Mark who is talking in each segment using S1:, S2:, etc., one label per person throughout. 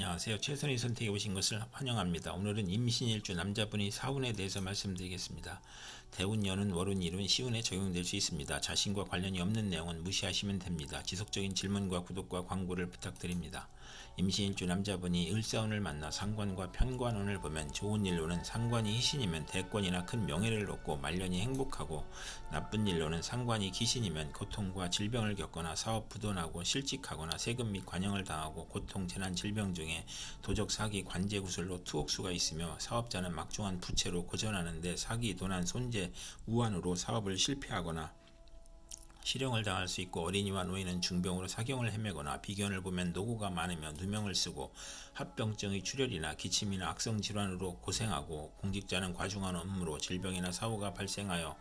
S1: 안녕하세요. 최선의 선택에 오신 것을 환영합니다. 오늘은 임신일주 남자분이 사운에 대해서 말씀드리겠습니다. 대운, 연운, 월운, 일운, 시운에 적용될 수 있습니다. 자신과 관련이 없는 내용은 무시하시면 됩니다. 지속적인 질문과 구독과 광고를 부탁드립니다. 임신일주 남자분이 을사운을 만나 상관과 편관운을 보면 좋은 일로는 상관이 희신이면 대권이나 큰 명예를 얻고 말년이 행복하고, 나쁜 일로는 상관이 귀신이면 고통과 질병을 겪거나 사업 부도나고 실직하거나 세금 및 관영을 당하고 고통, 재난, 질병 중에 도적, 사기, 관제, 구설로 투옥수가 있으며 사업자는 막중한 부채로 고전하는데 사기, 도난, 손재, 우환으로 사업을 실패하거나 실형을 당할 수 있고, 어린이와 노인은 중병으로 사경을 헤매거나 비견을 보면 노고가 많으며 누명을 쓰고 합병증의 출혈이나 기침이나 악성 질환으로 고생하고, 공직자는 과중한 업무로 질병이나 사고가 발생하여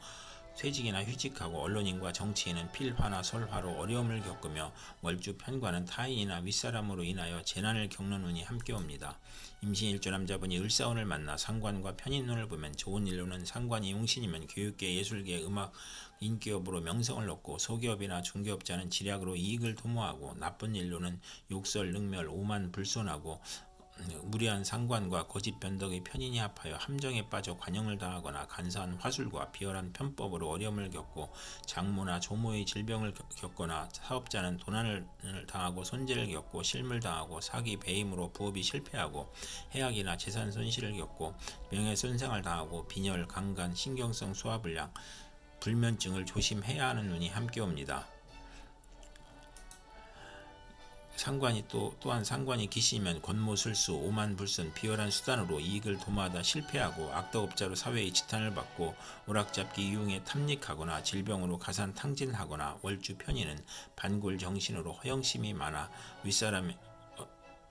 S1: 퇴직이나 휴직하고, 언론인과 정치인은 필화나 설화로 어려움을 겪으며, 월주 편관은 타인이나 윗사람으로 인하여 재난을 겪는 운이 함께 옵니다. 임신일주 남자분이 을사운을 만나 상관과 편인운을 보면 좋은 일로는 상관이 용신이면 교육계, 예술계, 음악, 인기업으로 명성을 얻고, 소기업이나 중개업자는 지략으로 이익을 도모하고, 나쁜 일로는 욕설, 능멸, 오만, 불손하고 무리한 상관과 거짓 변덕의 편인이 합하여 함정에 빠져 관영을 당하거나 간사한 화술과 비열한 편법으로 어려움을 겪고, 장모나 조모의 질병을 겪거나 사업자는 도난을 당하고 손재를 겪고 실물 당하고 사기, 배임으로 부업이 실패하고 해악이나 재산 손실을 겪고 명예 손상을 당하고, 빈혈, 강간, 신경성 소화불량, 불면증을 조심해야 하는 운이 함께 옵니다. 상관이 또한 상관이 귀신이면 권모술수, 오만불선, 비열한 수단으로 이익을 도모하다 실패하고, 악덕업자로 사회의 지탄을 받고, 오락잡기 이용에 탐닉하거나 질병으로 가산탕진하거나, 월주 편인은 반골정신으로 허영심이 많아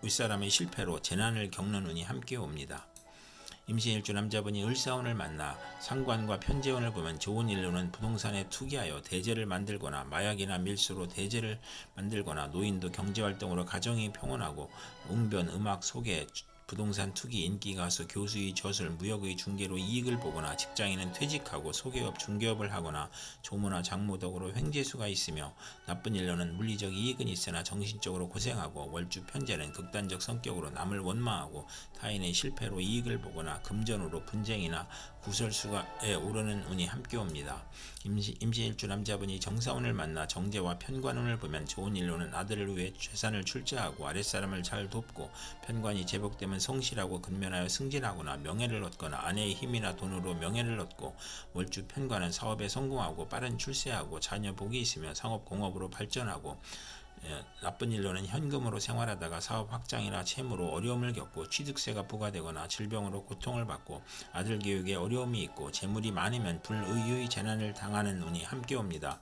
S1: 윗사람의 실패로 재난을 겪는 운이 함께 옵니다. 임신일주 남자분이 을사운을 만나 상관과 편재운을 보면 좋은 일로는 부동산에 투기하여 대재를 만들거나, 마약이나 밀수로 대재를 만들거나, 노인도 경제활동으로 가정이 평온하고, 웅변, 음악, 소개, 부동산 투기, 인기가수, 교수의 저술, 무역의 중개로 이익을 보거나, 직장인은 퇴직하고 소개업, 중개업을 하거나, 조모나 장모 덕으로 횡재수가 있으며, 나쁜 일로는 물리적 이익은 있으나 정신적으로 고생하고, 월주 편재는 극단적 성격으로 남을 원망하고 타인의 실패로 이익을 보거나, 금전으로 분쟁이나 구설수가에 오르는 운이 함께 옵니다. 임신일주 남자분이 정사운을 만나 정제와 편관운을 보면 좋은 일로는 아들을 위해 재산을 출자하고 아랫사람을 잘 돕고, 편관이 제복되면 성실하고 근면하여 승진하거나 명예를 얻거나, 아내의 힘이나 돈으로 명예를 얻고, 월주 편관은 사업에 성공하고 빠른 출세하고 자녀 복이 있으며 상업 공업으로 발전하고, 나쁜 일로는 현금으로 생활하다가 사업 확장이나 채무로 어려움을 겪고, 취득세가 부과되거나 질병으로 고통을 받고, 아들 교육에 어려움이 있고, 재물이 많으면 불의의 재난을 당하는 운이 함께 옵니다.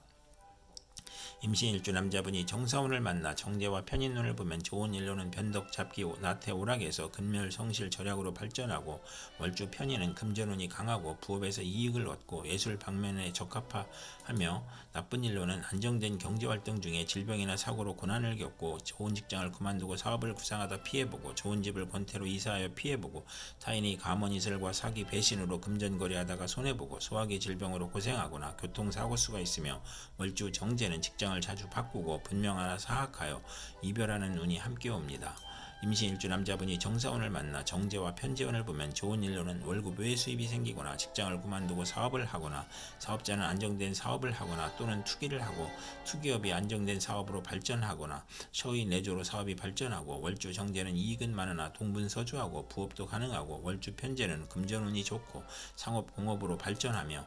S1: 임신일주 남자분이 정사운을 만나 정제와 편인운을 보면 좋은 일로는 변덕, 잡기, 나태, 오락에서 근멸, 성실, 절약으로 발전하고, 월주 편인은 금전운이 강하고 부업에서 이익을 얻고 예술 방면에 적합하며, 나쁜 일로는 안정된 경제활동 중에 질병이나 사고로 고난을 겪고, 좋은 직장을 그만두고 사업을 구상하다 피해보고, 좋은 집을 권태로 이사하여 피해보고, 타인의 가문이슬과 사기, 배신으로 금전거래하다가 손해보고, 소화기 질병으로 고생하거나 교통사고수가 있으며, 월주 정제는 직장을 자주 바꾸고 분명하나 사악하여 이별하는 운이 함께 옵니다. 임신일주 남자분이 정사운을 만나 정제와 편재운을 보면 좋은 일로는 월급 외 수입이 생기거나, 직장을 그만두고 사업을 하거나, 사업자는 안정된 사업을 하거나 또는 투기를 하고 투기업이 안정된 사업으로 발전하거나, 처의 내조로 사업이 발전하고, 월주 정제는 이익은 많으나 동분서주하고 부업도 가능하고, 월주 편재는 금전운이 좋고 상업 공업으로 발전하며,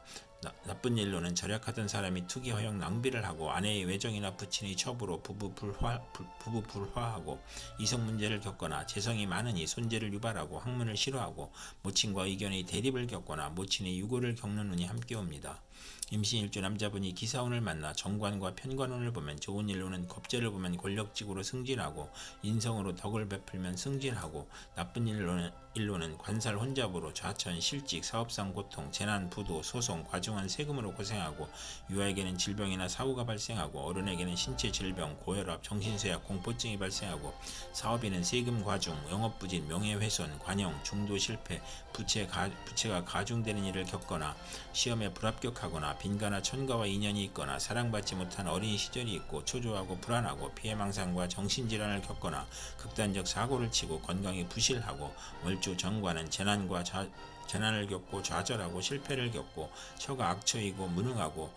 S1: 나쁜 일로는 절약하던 사람이 투기 허용 낭비를 하고, 아내의 외정이나 부친의 첩으로 부부 불화하고, 이성 문제를 겪거나, 재성이 많으니 손재를 유발하고 학문을 싫어하고, 모친과 의견의 대립을 겪거나 모친의 유고를 겪는 운이 함께 옵니다. 임신일주 남자분이 기사운을 만나 정관과 편관운을 보면 좋은 일로는 겁재를 보면 권력직으로 승진하고, 인성으로 덕을 베풀면 승진하고, 나쁜 일로는 관살 혼잡으로 좌천, 실직, 사업상 고통, 재난, 부도, 소송, 과중한 세금으로 고생하고, 유아에게는 질병이나 사고가 발생하고, 어른에게는 신체 질병, 고혈압, 정신쇠약, 공포증이 발생하고, 사업인은 세금 과중, 영업부진, 명예훼손, 관영, 중도 실패, 부채가 가중되는 일을 겪거나, 시험에 불합격하거나 취직하거나 빈가나 천가와 인연이 있거나 사랑받지 못한 어린 시절이 있고 초조하고 불안하고 피해망상과 정신질환을 겪거나 극단적 사고를 치고 건강이 부실하고 월주 정관은 재난을 겪고 좌절하고 실패를 겪고 처가 악처이고 무능하고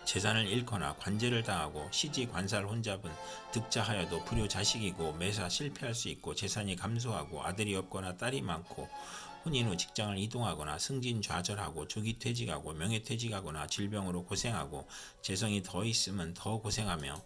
S1: 재산을 잃거나 관제를 당하고 시지 관사를 혼잡은 득자하여도 불효자식이고 매사 실패할 수 있고 재산이 감소하고 아들이 없거나 딸이 많고 혼인 후 직장을 이동하거나 승진 좌절하고 조기 퇴직하고 명예퇴직하거나 질병으로 고생하고 재성이 더 있으면 더 고생하며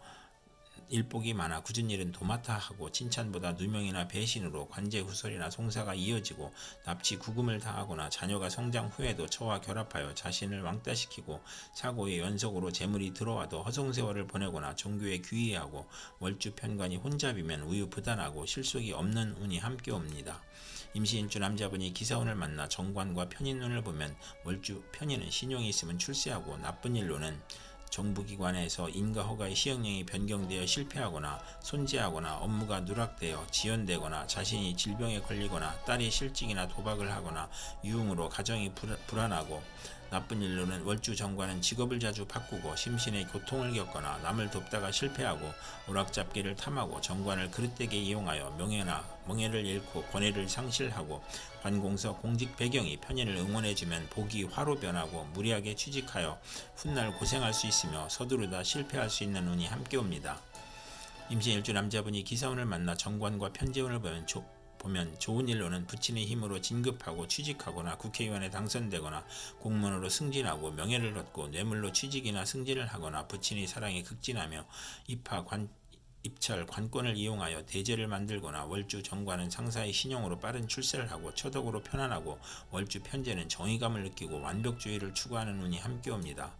S1: 일복이 많아 굳은 일은 도맡아 하고 칭찬보다 누명이나 배신으로 관제후설이나 송사가 이어지고 납치 구금을 당하거나 자녀가 성장 후에도 처와 결합하여 자신을 왕따시키고 사고의 연속으로 재물이 들어와도 허송세월을 보내거나 종교에 귀의하고 월주 편관이 혼잡이면 우유부단하고 실속이 없는 운이 함께 옵니다. 임시일주 남자분이 기사운을 만나 정관과 편인운을 보면 월주 편인은 신용이 있으면 출세하고 나쁜 일로는 정부기관에서 인가 허가의 시행령이 변경되어 실패하거나 손재하거나 업무가 누락되어 지연되거나 자신이 질병에 걸리거나 딸이 실직이나 도박을 하거나 유흥으로 가정이 불안하고 나쁜 일로는 월주 정관은 직업을 자주 바꾸고 심신의 고통을 겪거나 남을 돕다가 실패하고 오락잡기를 탐하고 정관을 그릇되게 이용하여 명예를 잃고 권위를 상실하고 관공서 공직 배경이 편인을 응원해주면 복이 화로 변하고 무리하게 취직하여 훗날 고생할 수 있으며 서두르다 실패할 수 있는 운이 함께 옵니다. 임신일주 남자분이 기사운을 만나 정관과 편재운을 보면 좋은 일로는 부친의 힘으로 진급하고 취직하거나 국회의원에 당선되거나 공무원으로 승진하고 명예를 얻고 뇌물로 취직이나 승진을 하거나 부친의 사랑이 극진하며 입찰, 관권을 이용하여 대제를 만들거나 월주 정관은 상사의 신용으로 빠른 출세를 하고 처덕으로 편안하고 월주 편제는 정의감을 느끼고 완벽주의를 추구하는 운이 함께 옵니다.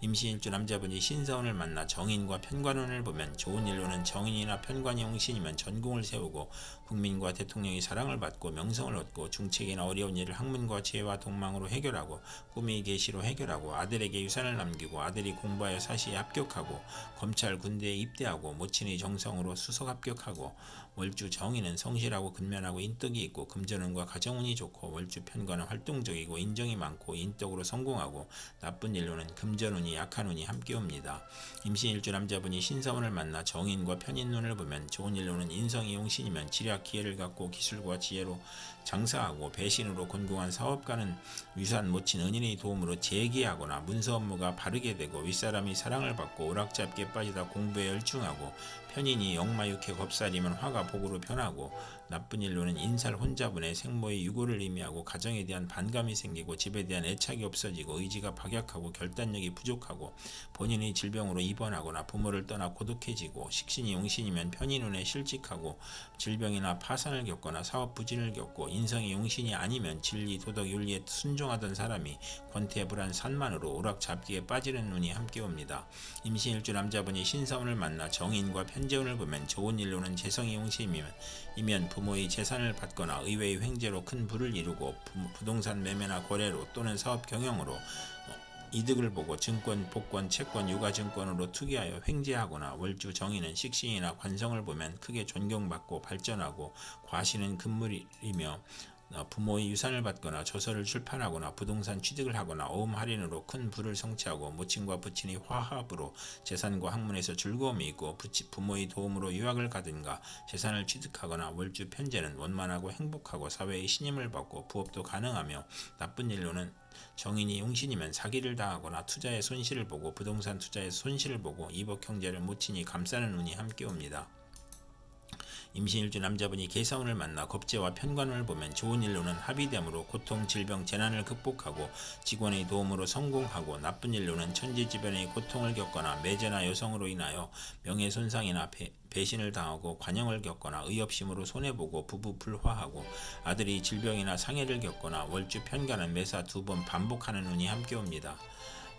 S1: 임신일주 남자분이 신사운을 만나 정인과 편관운을 보면 좋은 일로는 정인이나 편관이 용신이면 전공을 세우고 국민과 대통령의 사랑을 받고 명성을 얻고 중책이나 어려운 일을 학문과 지혜와 동망으로 해결하고 꿈의 계시로 해결하고 아들에게 유산을 남기고 아들이 공부하여 사시에 합격하고 검찰 군대에 입대하고 모친의 정성으로 수석 합격하고 월주 정인은 성실하고 근면하고 인덕이 있고 금전운과 가정운이 좋고 월주 편관은 활동적이고 인정이 많고 인덕으로 성공하고 나쁜 일로는 금전운이 약한 운이 함께 옵니다. 임신일주 남자분이 신사운을 만나 정인과 편인운을 보면 좋은 일로는 인성이 용신이면 지략 기회를 갖고 기술과 지혜로 장사하고 배신으로 곤궁한 사업가는 유산 모친 은인의 도움으로 재기하거나 문서 업무가 바르게 되고 윗사람이 사랑을 받고 오락잡기에 빠지다 공부에 열중하고 편인이 역마육해 겁살이면 화가 복으로 변하고 나쁜 일로는 인살 혼자분의 생모의 유고를 의미하고 가정에 대한 반감이 생기고 집에 대한 애착이 없어지고 의지가 박약하고 결단력이 부족하고 본인의 질병으로 입원하거나 부모를 떠나 고독해지고 식신이 용신이면 편인운에 실직하고 질병이나 파산을 겪거나 사업 부진을 겪고 인성이 용신이 아니면 진리 도덕 윤리에 순종하던 사람이 권태불안 산만으로 오락잡기에 빠지는 운이 함께 옵니다. 임신일주 남자분이 신사운을 만나 정인과 편재운을 보면 좋은 일로는 재성이 용신이면 부모의 재산을 받거나 의외의 횡재로 큰 부를 이루고 부동산 매매나 거래로 또는 사업 경영으로 이득을 보고 증권, 복권, 채권, 유가증권으로 투기하여 횡재하거나 월주 정인은 식신이나 관성을 보면 크게 존경받고 발전하고 과신은 금물이며 부모의 유산을 받거나 저서를 출판하거나 부동산 취득을 하거나 어음 할인으로 큰 부를 성취하고 모친과 부친의 화합으로 재산과 학문에서 즐거움이 있고 부모의 도움으로 유학을 가든가 재산을 취득하거나 월주 편제는 원만하고 행복하고 사회의 신임을 받고 부업도 가능하며 나쁜 일로는 정인이 용신이면 사기를 당하거나 투자의 손실을 보고 부동산 투자의 손실을 보고 이복 형제를 모친이 감싸는 운이 함께 옵니다. 임신일주 남자분이 계사운을 만나 겁재와 편관운을 보면 좋은 일로는 합의됨으로 고통, 질병, 재난을 극복하고 직원의 도움으로 성공하고 나쁜 일로는 천지지변의 고통을 겪거나 매제나 여성으로 인하여 명예손상이나 배신을 당하고 관영을 겪거나 의협심으로 손해보고 부부 불화하고 아들이 질병이나 상해를 겪거나 월주 편관은 매사 2번 반복하는 운이 함께 옵니다.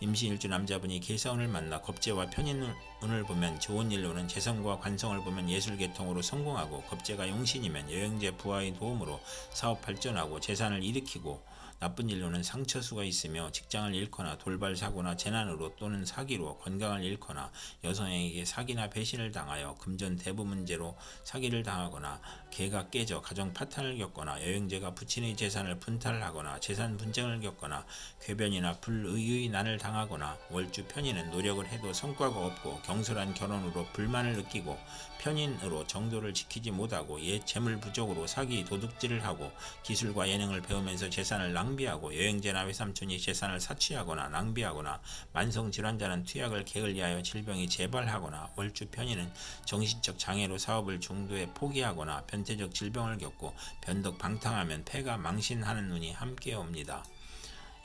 S1: 임신일주 남자분이 계사운을 만나 겁재와 편인운을 보면 좋은 일로는 재성과 관성을 보면 예술계통으로 성공하고 겁재가 용신이면 여행제 부하의 도움으로 사업 발전하고 재산을 일으키고 나쁜 일로는 상처수가 있으며 직장을 잃거나 돌발 사고나 재난으로 또는 사기로 건강을 잃거나 여성에게 사기나 배신을 당하여 금전 대부 문제로 사기를 당하거나 개가 깨져 가정 파탄을 겪거나 여행제가 부친의 재산을 분탈하거나 재산 분쟁을 겪거나 궤변이나 불의의 난을 당하거나 월주 편인은 노력을 해도 성과가 없고 경솔한 결혼으로 불만을 느끼고 편인으로 정도를 지키지 못하고 옛 재물 부족으로 사기 도둑질을 하고 기술과 예능을 배우면서 재산을 낭비하고 여행제나 외삼촌이 재산을 사취하거나 낭비하거나 만성질환자는 투약을 게을리하여 질병이 재발하거나 월주 편인은 정신적 장애로 사업을 중도에 포기하거나 변태적 질병을 겪고 변덕 방탕하면 폐가 망신하는 운이 함께 옵니다.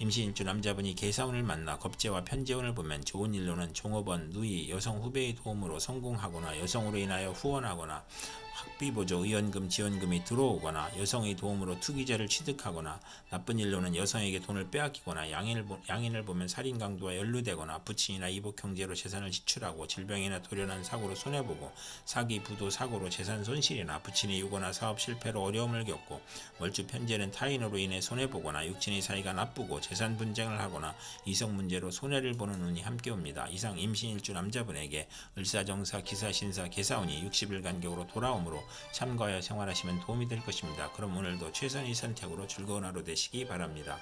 S1: 임신일주 남자분이 계사운을 만나 겁재와 편재운을 보면 좋은 일로는 종업원, 누이, 여성 후배의 도움으로 성공하거나 여성으로 인하여 후원하거나 학비보조, 의원금, 지원금이 들어오거나 여성의 도움으로 투기자를 취득하거나 나쁜 일로는 여성에게 돈을 빼앗기거나 양인을 보면 살인 강도와 연루되거나 부친이나 이복 형제로 재산을 지출하고 질병이나 돌연한 사고로 손해보고 사기, 부도, 사고로 재산 손실이나 부친이 유고나 사업 실패로 어려움을 겪고 월주 편재는 타인으로 인해 손해보거나 육친의 사이가 나쁘고 재산 분쟁을 하거나 이성 문제로 손해를 보는 운이 함께 옵니다. 이상 임신일주 남자분에게 을사정사, 기사신사, 계사운이 60일 간격으로 돌아오므로 참고하여 생활하시면 도움이 될 것입니다. 그럼 오늘도 최선의 선택으로 즐거운 하루 되시기 바랍니다.